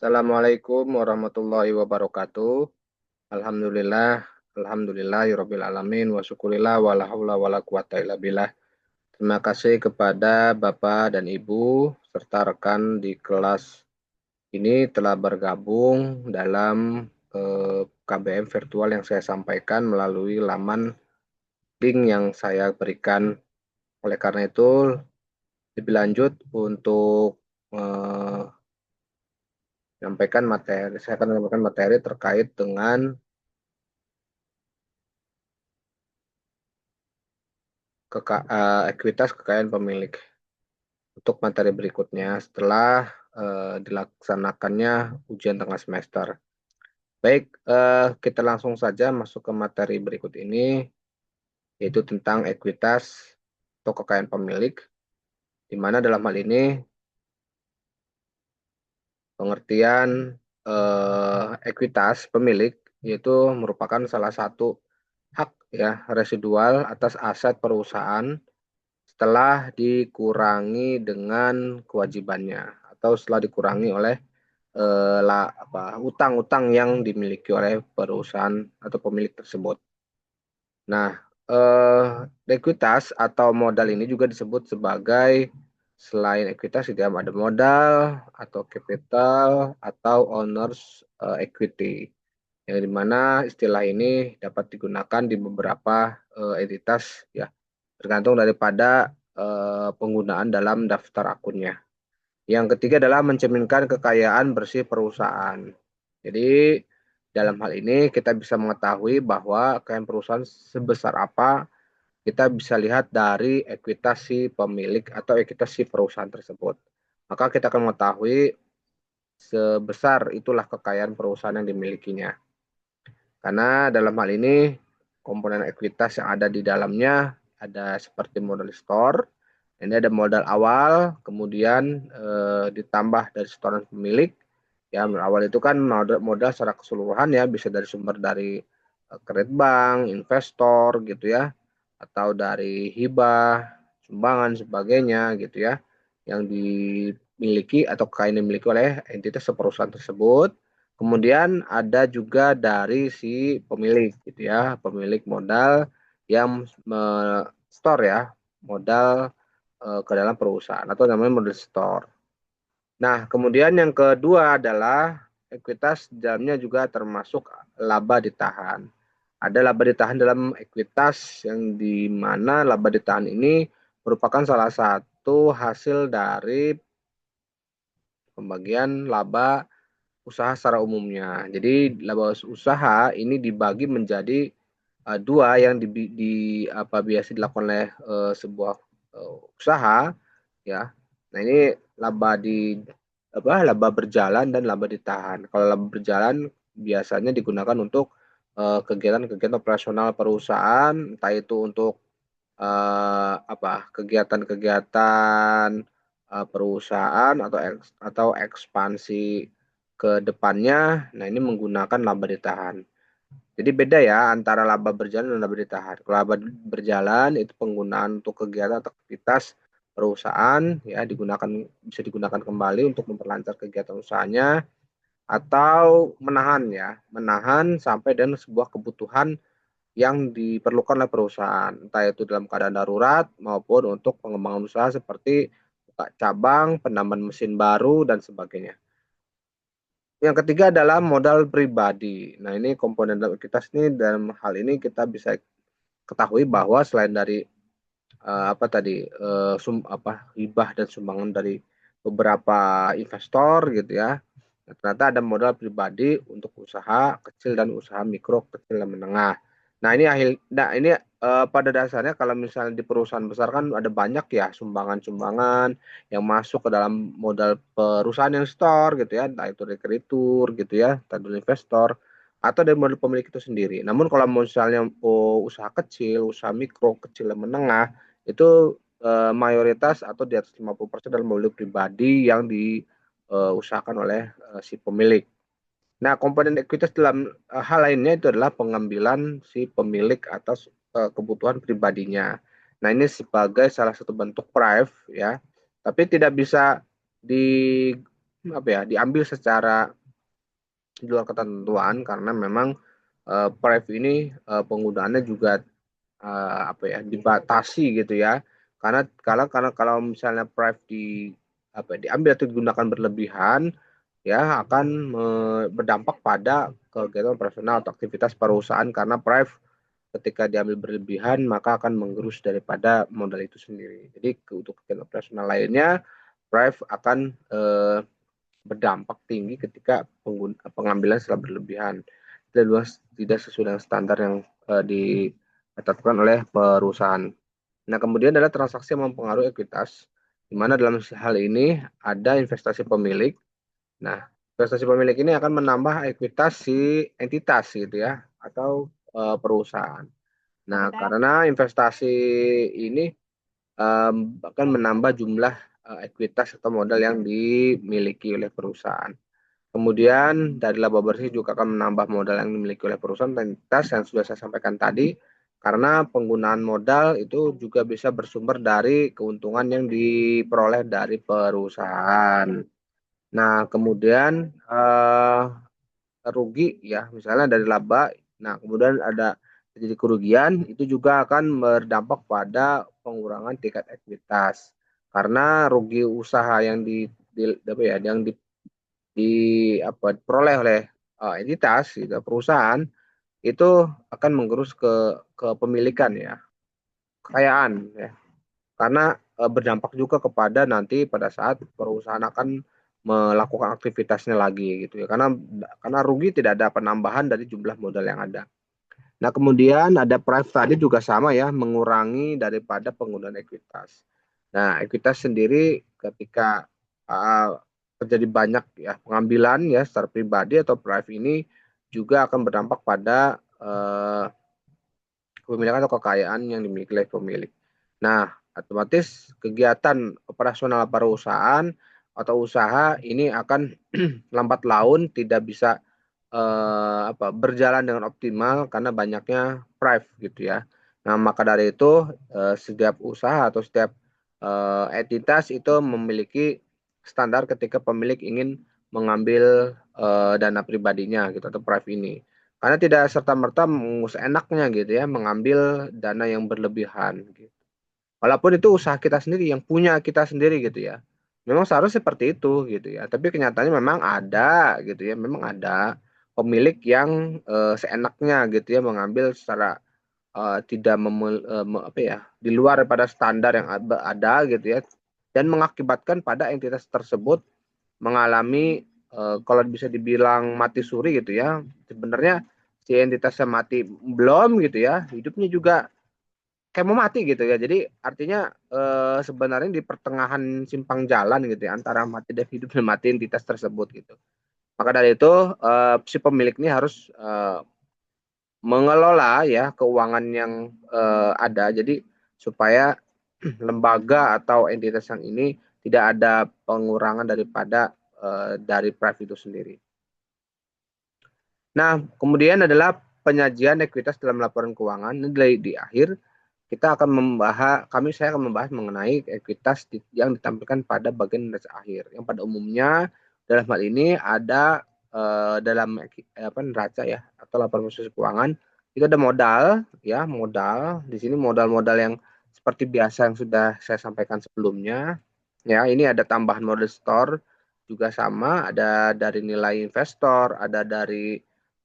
Assalamualaikum warahmatullahi wabarakatuh. Alhamdulillah, alhamdulillahirabbil alamin wa syukurillah wala haula wala quwata illa billah. Terima kasih kepada Bapak dan Ibu serta rekan di kelas ini telah bergabung dalam KBM virtual yang saya sampaikan melalui laman link yang saya berikan. Oleh karena itu, lebih lanjut untuk eh, saya akan menyampaikan materi terkait dengan ekuitas kekayaan pemilik. Untuk materi berikutnya setelah dilaksanakannya ujian tengah semester. Baik, kita langsung saja masuk ke materi berikut ini, yaitu tentang ekuitas atau kekayaan pemilik, di mana dalam hal ini pengertian ekuitas pemilik yaitu merupakan salah satu hak ya residual atas aset perusahaan setelah dikurangi dengan kewajibannya atau setelah dikurangi oleh utang-utang yang dimiliki oleh perusahaan atau pemilik tersebut. Nah, ekuitas atau modal ini juga disebut sebagai selain ekuitas di dalam ada modal atau capital atau owners equity yang dimana istilah ini dapat digunakan di beberapa entitas ya tergantung daripada penggunaan dalam daftar akunnya. Yang ketiga adalah mencerminkan kekayaan bersih perusahaan. Jadi dalam hal ini kita bisa mengetahui bahwa kekayaan perusahaan sebesar apa kita bisa lihat dari ekuitas si pemilik atau ekuitas si perusahaan tersebut. Maka kita akan mengetahui sebesar itulah kekayaan perusahaan yang dimilikinya. Karena dalam hal ini komponen ekuitas yang ada di dalamnya ada seperti modal store, ini ada modal awal, kemudian ditambah dari setoran pemilik. Ya, modal awal itu kan modal secara keseluruhan ya, bisa dari sumber dari kredit bank, investor gitu ya, atau dari hibah, sumbangan sebagainya gitu ya, yang dimiliki atau kekayaan dimiliki oleh entitas perusahaan tersebut. Kemudian ada juga dari si pemilik gitu ya, pemilik modal yang store ya, modal ke dalam perusahaan atau namanya modal store. Nah, kemudian yang kedua adalah ekuitas di dalamnya juga termasuk laba ditahan. Ada laba ditahan dalam ekuitas yang di mana laba ditahan ini merupakan salah satu hasil dari pembagian laba usaha secara umumnya. Jadi laba usaha ini dibagi menjadi dua yang biasa dilakukan oleh sebuah usaha ya. Nah ini laba di laba berjalan dan laba ditahan. Kalau laba berjalan biasanya digunakan untuk kegiatan-kegiatan operasional perusahaan, entah itu untuk kegiatan-kegiatan perusahaan atau ekspansi ke depannya. Nah, ini menggunakan laba ditahan. Jadi beda ya antara laba berjalan dan laba ditahan. Kalau laba berjalan itu penggunaan untuk kegiatan atau aktivitas perusahaan ya bisa digunakan kembali untuk memperlancar kegiatan usahanya atau menahan sampai dan sebuah kebutuhan yang diperlukan oleh perusahaan, entah itu dalam keadaan darurat maupun untuk pengembangan usaha seperti buka cabang, penambahan mesin baru, dan sebagainya. Yang ketiga adalah modal pribadi. Nah, ini komponen dalam kita ini dalam hal ini kita bisa ketahui bahwa selain dari hibah dan sumbangan dari beberapa investor gitu ya. Nah, ternyata ada modal pribadi untuk usaha kecil dan usaha mikro, kecil dan menengah. Nah, pada dasarnya kalau misalnya di perusahaan besar kan ada banyak ya sumbangan-sumbangan yang masuk ke dalam modal perusahaan yang store gitu ya, entah itu dari kreditur gitu ya, entah dari investor atau dari modal pemilik itu sendiri. Namun kalau misalnya usaha kecil, usaha mikro, kecil dan menengah itu mayoritas atau di atas 50% adalah mobil pribadi yang diusahakan oleh si pemilik. Nah, komponen ekuitas dalam hal lainnya itu adalah pengambilan si pemilik atas kebutuhan pribadinya. Nah, ini sebagai salah satu bentuk prive ya, tapi tidak bisa di diambil secara di luar ketentuan karena memang PrEP ini penggunaannya juga dibatasi gitu ya. Karena kalau misalnya PrEP diambil atau digunakan berlebihan ya akan berdampak pada kegiatan operasional atau aktivitas perusahaan karena PrEP ketika diambil berlebihan maka akan menggerus daripada modal itu sendiri. Jadi untuk kegiatan operasional lainnya PrEP akan berdampak tinggi ketika pengambilan secara berlebihan. Tidak sesuai dengan standar yang ditetapkan oleh perusahaan. Nah, kemudian adalah transaksi yang mempengaruhi ekuitas, di mana dalam hal ini ada investasi pemilik. Nah, investasi pemilik ini akan menambah ekuitas si entitas gitu ya, atau perusahaan. Nah, karena investasi ini akan menambah jumlah ekuitas atau modal yang dimiliki oleh perusahaan. Kemudian dari laba bersih juga akan menambah modal yang dimiliki oleh perusahaan dan entitas yang sudah saya sampaikan tadi, karena penggunaan modal itu juga bisa bersumber dari keuntungan yang diperoleh dari perusahaan. Nah, kemudian rugi ya, misalnya dari laba, nah kemudian ada terjadi kerugian, itu juga akan berdampak pada pengurangan tingkat ekuitas. Karena rugi usaha yang di diperoleh oleh entitas gitu, perusahaan itu akan menggerus ke kepemilikan ya, kekayaan ya. Karena berdampak juga kepada nanti pada saat perusahaan akan melakukan aktivitasnya lagi gitu ya. Karena rugi tidak ada penambahan dari jumlah modal yang ada. Nah, kemudian ada price tadi juga sama ya, mengurangi daripada penggunaan ekuitas. Nah, ekuitas sendiri ketika uh, terjadi banyak ya pengambilan ya secara pribadi atau private ini juga akan berdampak pada kepemilikan atau kekayaan yang dimiliki oleh pemilik. Nah, otomatis kegiatan operasional perusahaan atau usaha ini akan lambat laun tidak bisa berjalan dengan optimal karena banyaknya price gitu ya. Nah, maka dari itu setiap usaha atau setiap entitas itu memiliki standar ketika pemilik ingin mengambil dana pribadinya gitu atau price ini. Karena tidak serta-merta seenaknya gitu ya mengambil dana yang berlebihan gitu. Walaupun itu usaha kita sendiri yang punya kita sendiri gitu ya. Memang seharusnya seperti itu gitu ya. Tapi kenyataannya memang ada gitu ya. Memang ada pemilik yang seenaknya gitu ya mengambil secara tidak di luar daripada standar yang ada gitu ya dan mengakibatkan pada entitas tersebut mengalami kalau bisa dibilang mati suri gitu ya. Sebenarnya si entitasnya mati belum gitu ya, hidupnya juga kayak mau mati gitu ya. Jadi artinya sebenarnya di pertengahan simpang jalan gitu ya antara mati dan hidup dan mati entitas tersebut gitu. Maka dari itu si pemilik ini harus mengelola ya keuangan yang ada. Jadi supaya lembaga atau entitas yang ini tidak ada pengurangan daripada dari PREV itu sendiri. Nah, kemudian adalah penyajian ekuitas dalam laporan keuangan. Ini di akhir kita akan saya akan membahas mengenai ekuitas yang ditampilkan pada bagian neraca akhir. Yang pada umumnya dalam hal ini ada dalam neraca ya atau laporan proses keuangan itu ada modal ya, modal. Di sini modal-modal yang seperti biasa yang sudah saya sampaikan sebelumnya. Ya, ini ada tambahan modal store juga sama, ada dari nilai investor, ada dari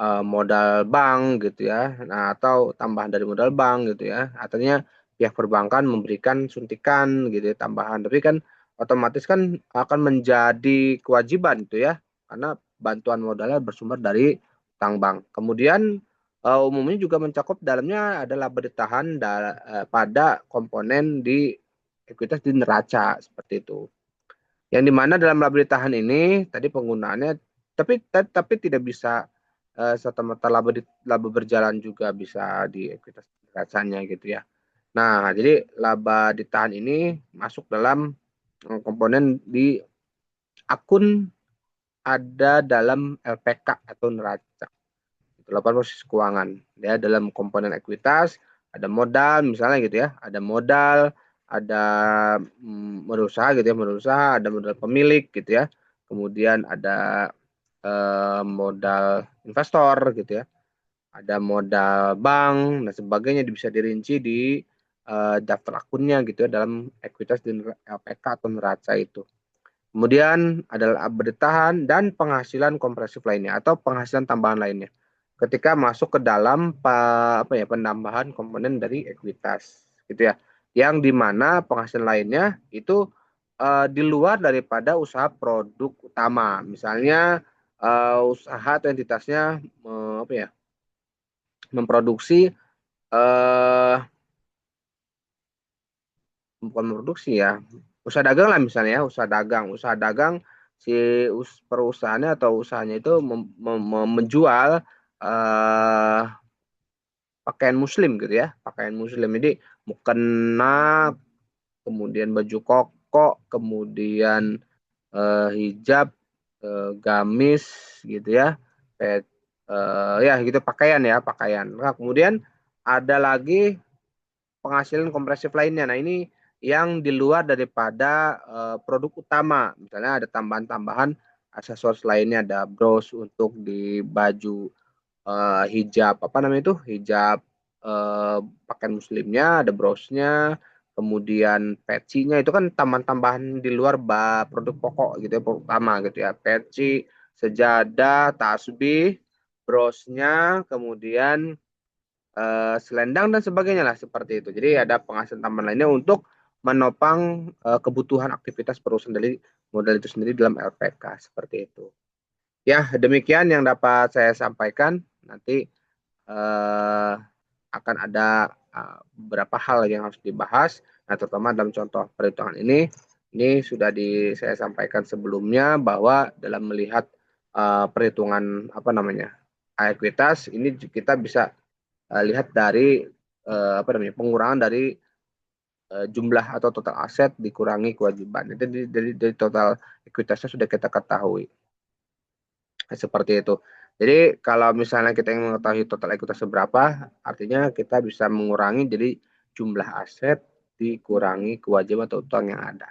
modal bank gitu ya. Nah, atau tambahan dari modal bank gitu ya. Artinya pihak perbankan memberikan suntikan gitu ya, tambahan. Tapi kan otomatis kan akan menjadi kewajiban gitu ya. Karena bantuan modalnya bersumber dari utang bank. Kemudian umumnya juga mencakup dalamnya adalah bertahan pada komponen di ekuitas di neraca seperti itu. Yang dimana dalam laba ditahan ini tadi penggunaannya tapi tidak bisa serta-merta laba berjalan juga bisa di ekuitas neracanya gitu ya. Nah, jadi laba ditahan ini masuk dalam komponen di akun ada dalam LPK atau neraca. Itu laporan proses keuangan. Ya, dalam komponen ekuitas ada modal misalnya gitu ya, ada modal, ada berusaha gitu ya, berusaha, ada modal pemilik gitu ya. kemudian ada modal investor gitu ya, ada modal bank dan sebagainya, bisa dirinci di daftar akunnya gitu ya dalam ekuitas di LPK atau neraca itu. Kemudian adalah update tahan dan penghasilan kompresif lainnya atau penghasilan tambahan lainnya. Ketika masuk ke dalam penambahan komponen dari ekuitas gitu ya. Yang dimana penghasilan lainnya itu di luar daripada usaha produk utama. Misalnya usaha atau entitasnya memproduksi eh bukan memproduksi ya, usaha dagang lah misalnya, usaha dagang si perusahaannya atau usahanya itu menjual eh, pakaian muslim gitu ya, pakaian muslim. Jadi mukena, kemudian baju koko, kemudian hijab, gamis gitu ya, pet, ya gitu, pakaian ya, pakaian. Nah, kemudian ada lagi penghasilan kompresif lainnya. Nah, ini yang di luar daripada produk utama. Misalnya ada tambahan-tambahan aksesoris lainnya, ada bros untuk di baju, hijab apa namanya itu? Hijab pakaian muslimnya, ada brosnya, kemudian pecinya itu kan tambahan-tambahan di luar produk pokok gitu ya, produk utama gitu ya. Peci, sejadah, tasbih, brosnya, kemudian selendang dan sebagainya lah seperti itu. Jadi ada penghasilan tambahan lainnya untuk menopang kebutuhan aktivitas perusahaan dari modal itu sendiri dalam LPK seperti itu. Ya, demikian yang dapat saya sampaikan. Nanti eh, akan ada beberapa hal yang harus dibahas. Nah, terutama dalam contoh perhitungan ini sudah saya sampaikan sebelumnya bahwa dalam melihat perhitungan ekuitas ini kita bisa lihat dari pengurangan dari jumlah atau total aset dikurangi kewajiban. Itu dari total ekuitasnya sudah kita ketahui. Seperti itu. Jadi kalau misalnya kita ingin mengetahui total ekuitas seberapa, artinya kita bisa mengurangi jadi jumlah aset dikurangi kewajiban atau utang yang ada.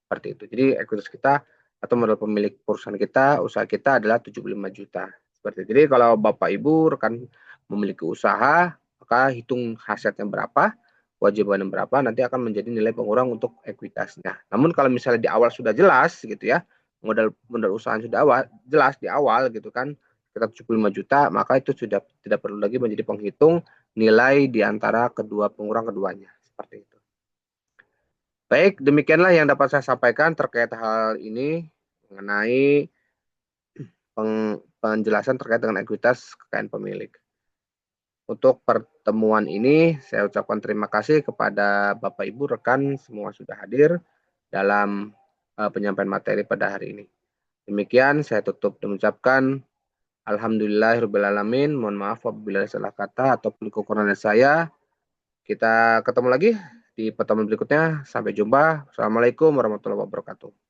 Seperti itu. Jadi ekuitas kita atau modal pemilik perusahaan kita, usaha kita adalah 75 juta. Seperti itu. Jadi kalau Bapak Ibu rekan memiliki usaha, maka hitung asetnya berapa, kewajibannya berapa, nanti akan menjadi nilai pengurang untuk ekuitasnya. Namun kalau misalnya di awal sudah jelas gitu ya, modal modal usaha sudah jelas di awal gitu kan, sekitar 75 juta, maka itu sudah tidak perlu lagi menjadi penghitung nilai di antara kedua pengurang keduanya. Seperti itu. Baik, demikianlah yang dapat saya sampaikan terkait hal ini mengenai penjelasan terkait dengan ekuitas kekayaan pemilik. Untuk pertemuan ini, saya ucapkan terima kasih kepada Bapak Ibu rekan semua sudah hadir dalam penyampaian materi pada hari ini. Demikian saya tutup dan mengucapkan alhamdulillahirrahmanirrahim. Mohon maaf apabila ada salah kata ataupun kekurangan dari saya. Kita ketemu lagi di pertemuan berikutnya. Sampai jumpa. Assalamualaikum warahmatullahi wabarakatuh.